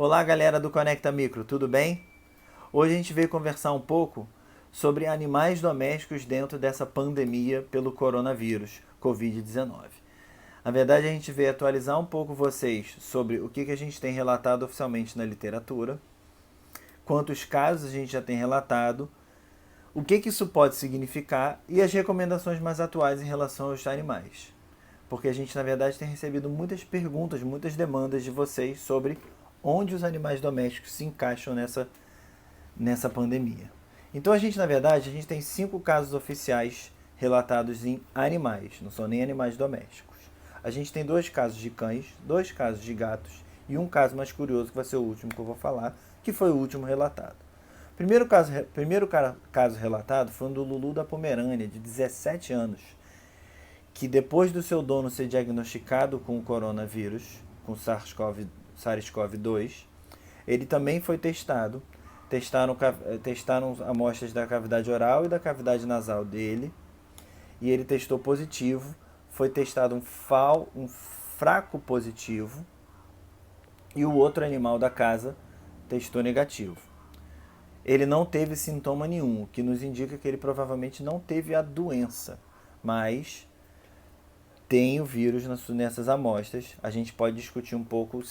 Olá, galera do Conecta Micro, tudo bem? Hoje a gente veio conversar um pouco sobre animais domésticos dentro dessa pandemia pelo coronavírus, Covid-19. Na verdade, a gente veio atualizar um pouco vocês sobre o que a gente tem relatado oficialmente na literatura, quantos casos a gente já tem relatado, o que isso pode significar e as recomendações mais atuais em relação aos animais. Porque a gente, na verdade, tem recebido muitas perguntas, muitas demandas de vocês sobre onde os animais domésticos se encaixam nessa pandemia. Então a gente, na verdade, a gente tem 5 casos oficiais relatados em animais, não são nem animais domésticos. A gente tem 2 casos de cães, 2 casos de gatos e um caso mais curioso que vai ser o último que eu vou falar, que foi o último relatado. Primeiro caso relatado foi um do Lulu da Pomerânia, de 17 anos, que depois do seu dono ser diagnosticado com o coronavírus, com SARS-CoV-2, ele também foi testado. Testaram amostras da cavidade oral e da cavidade nasal dele, e ele testou positivo. Foi testado um fraco positivo, e o outro animal da casa testou negativo. Ele não teve sintoma nenhum, o que nos indica que ele provavelmente não teve a doença, mas tem o vírus nessas amostras. A gente pode discutir um pouco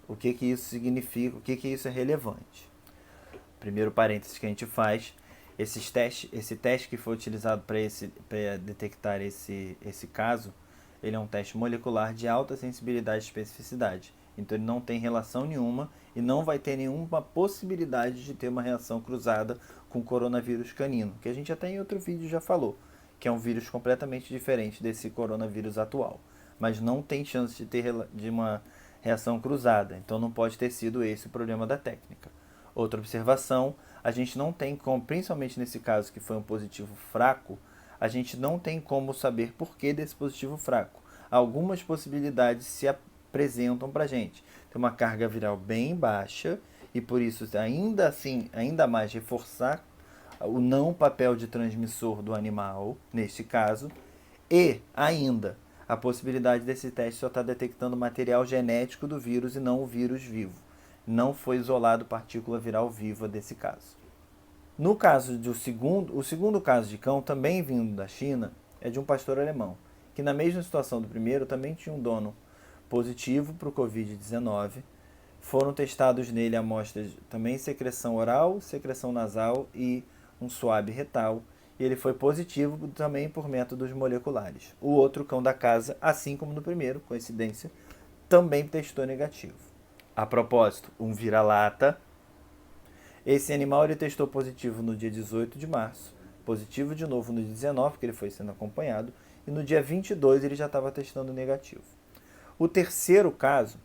o que isso significa, o que isso é relevante. Primeiro parênteses que a gente faz, esse teste que foi utilizado para detectar esse caso, ele é um teste molecular de alta sensibilidade e especificidade. Então ele não tem relação nenhuma e não vai ter nenhuma possibilidade de ter uma reação cruzada com o coronavírus canino, que a gente até em outro vídeo já falou, que é um vírus completamente diferente desse coronavírus atual. Mas não tem chance de uma reação cruzada, então não pode ter sido esse o problema da técnica. Outra observação, a gente não tem como, principalmente nesse caso que foi um positivo fraco, a gente não tem como saber por que desse positivo fraco. Algumas possibilidades se apresentam para a gente. Tem uma carga viral bem baixa e por isso ainda assim, ainda mais reforçar o não papel de transmissor do animal, neste caso, e ainda a possibilidade desse teste só estar detectando material genético do vírus e não o vírus vivo. Não foi isolado partícula viral viva desse caso. No caso o segundo caso de cão, também vindo da China, é de um pastor alemão, que na mesma situação do primeiro também tinha um dono positivo para o Covid-19. Foram testados nele amostras também secreção oral, secreção nasal e um suave retal, e ele foi positivo também por métodos moleculares. O outro cão da casa, assim como no primeiro, coincidência, também testou negativo. A propósito, um vira-lata. Esse animal ele testou positivo no dia 18 de março, positivo de novo no dia 19, porque ele foi sendo acompanhado, e no dia 22 ele já estava testando negativo. O terceiro caso,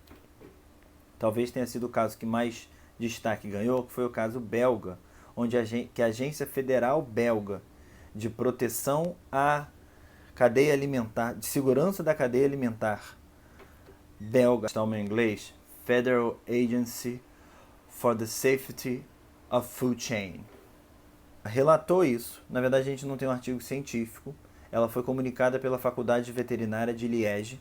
talvez tenha sido o caso que mais destaque ganhou, que foi o caso belga, onde a Agência Federal Belga de Proteção à Cadeia Alimentar, de Segurança da Cadeia Alimentar belga, está em inglês, Federal Agency for the Safety of Food Chain, relatou isso. Na verdade, a gente não tem um artigo científico. Ela foi comunicada pela Faculdade Veterinária de Liege,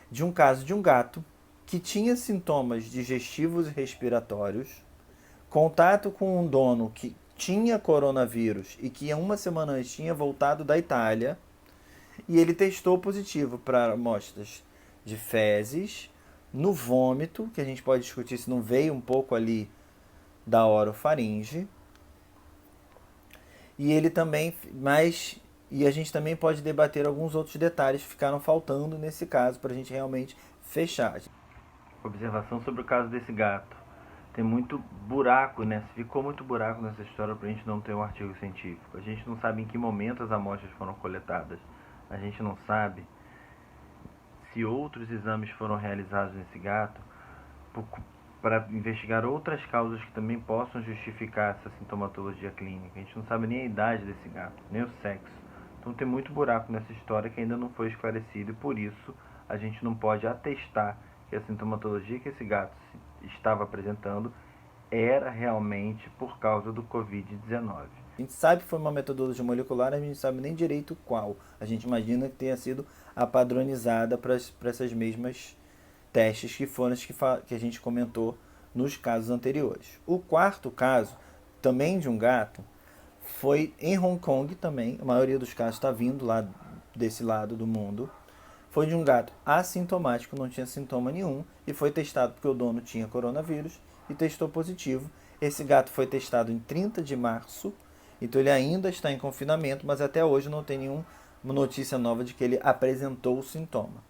de um caso de um gato que tinha sintomas digestivos e respiratórios, contato com um dono que tinha coronavírus e que uma semana antes tinha voltado da Itália, e ele testou positivo para amostras de fezes, no vômito, que a gente pode discutir se não veio um pouco ali da orofaringe, e ele também, e a gente também pode debater alguns outros detalhes que ficaram faltando nesse caso para a gente realmente fechar. Observação sobre o caso desse gato. Tem muito buraco, ficou muito buraco nessa história para a gente não ter um artigo científico. A gente não sabe em que momento as amostras foram coletadas. A gente não sabe se outros exames foram realizados nesse gato para investigar outras causas que também possam justificar essa sintomatologia clínica. A gente não sabe nem a idade desse gato, nem o sexo. Então tem muito buraco nessa história que ainda não foi esclarecido, e por isso a gente não pode atestar que a sintomatologia que esse gato estava apresentando era realmente por causa do Covid-19. A gente sabe que foi uma metodologia molecular, a gente não sabe nem direito qual. A gente imagina que tenha sido a padronizada para essas mesmas testes que foram os que a gente comentou nos casos anteriores. O quarto caso, também de um gato, foi em Hong Kong também. A maioria dos casos está vindo lá desse lado do mundo. Foi de um gato assintomático, não tinha sintoma nenhum, e foi testado porque o dono tinha coronavírus e testou positivo. Esse gato foi testado em 30 de março, então ele ainda está em confinamento, mas até hoje não tem nenhuma notícia nova de que ele apresentou o sintoma.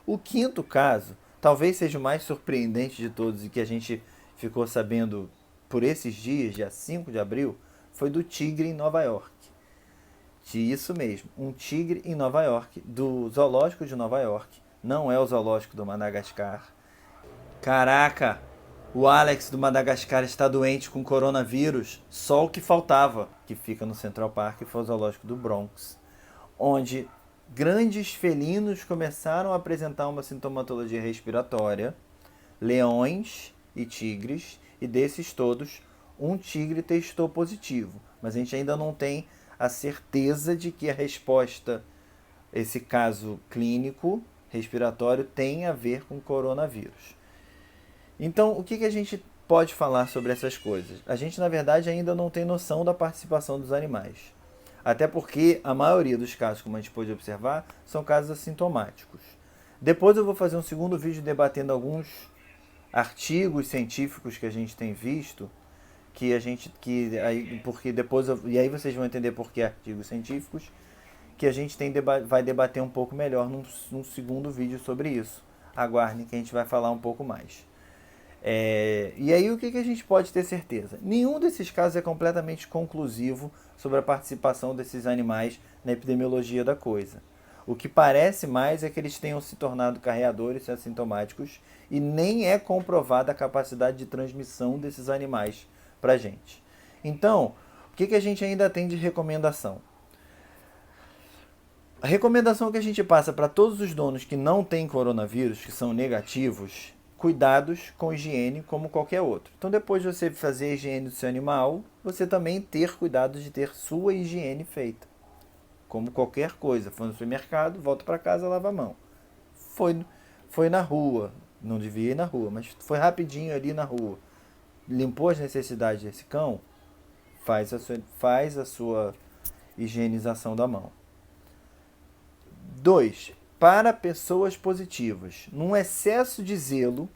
O quinto caso, talvez seja o mais surpreendente de todos e que a gente ficou sabendo por esses dias, dia 5 de abril, foi do tigre em Nova York. Isso mesmo, um tigre em Nova York, do zoológico de Nova York. Não é o zoológico do Madagascar. Caraca, o Alex do Madagascar está doente com coronavírus. Só o que faltava, que fica no Central Park, foi o zoológico do Bronx, onde grandes felinos começaram a apresentar uma sintomatologia respiratória, leões e tigres, e desses todos, um tigre testou positivo. Mas a gente ainda não tem a certeza de que a resposta, esse caso clínico respiratório, tem a ver com coronavírus. Então, o que a gente pode falar sobre essas coisas? A gente, na verdade, ainda não tem noção da participação dos animais. Até porque a maioria dos casos, como a gente pôde observar, são casos assintomáticos. Depois eu vou fazer um segundo vídeo debatendo alguns artigos científicos que a gente tem visto, porque depois e aí vocês vão entender por que artigos científicos, que a gente vai debater um pouco melhor num segundo vídeo sobre isso. Aguardem que a gente vai falar um pouco mais. E aí o que a gente pode ter certeza? Nenhum desses casos é completamente conclusivo sobre a participação desses animais na epidemiologia da coisa. O que parece mais é que eles tenham se tornado carreadores assintomáticos e nem é comprovada a capacidade de transmissão desses animais para a gente. Então, o que a gente ainda tem de recomendação? A recomendação que a gente passa para todos os donos que não têm coronavírus, que são negativos, cuidados com higiene como qualquer outro. Então, depois de você fazer a higiene do seu animal, você também ter cuidado de ter sua higiene feita. Como qualquer coisa. Foi no supermercado, volta para casa, lava a mão. Foi na rua, não devia ir na rua, mas foi rapidinho ali na rua. Limpou as necessidades desse cão, faz a sua higienização da mão. 2. Para pessoas positivas, num excesso de zelo,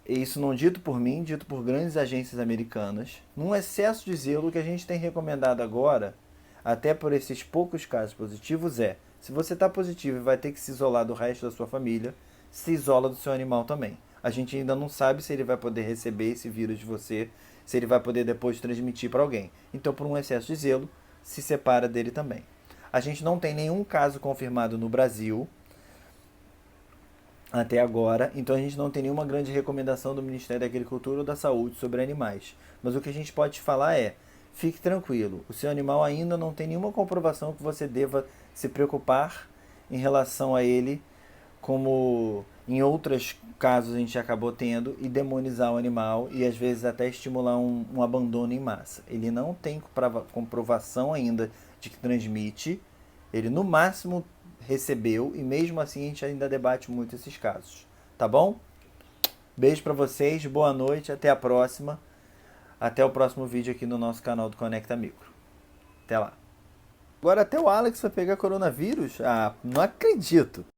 isso não dito por mim, dito por grandes agências americanas, num excesso de zelo, o que a gente tem recomendado agora, até por esses poucos casos positivos, se você está positivo e vai ter que se isolar do resto da sua família, se isola do seu animal também. A gente ainda não sabe se ele vai poder receber esse vírus de você, se ele vai poder depois transmitir para alguém. Então, por um excesso de zelo, se separa dele também. A gente não tem nenhum caso confirmado no Brasil até agora, então a gente não tem nenhuma grande recomendação do Ministério da Agricultura ou da Saúde sobre animais. Mas o que a gente pode falar fique tranquilo, o seu animal ainda não tem nenhuma comprovação que você deva se preocupar em relação a ele, como em outros casos a gente acabou tendo, e demonizar o animal e às vezes até estimular um abandono em massa. Ele não tem comprovação ainda de que transmite, ele no máximo recebeu, e mesmo assim a gente ainda debate muito esses casos. Tá bom? Beijo pra vocês, boa noite, até a próxima. Até o próximo vídeo aqui no nosso canal do Conecta Micro. Até lá. Agora até o Alex vai pegar coronavírus? Ah, não acredito.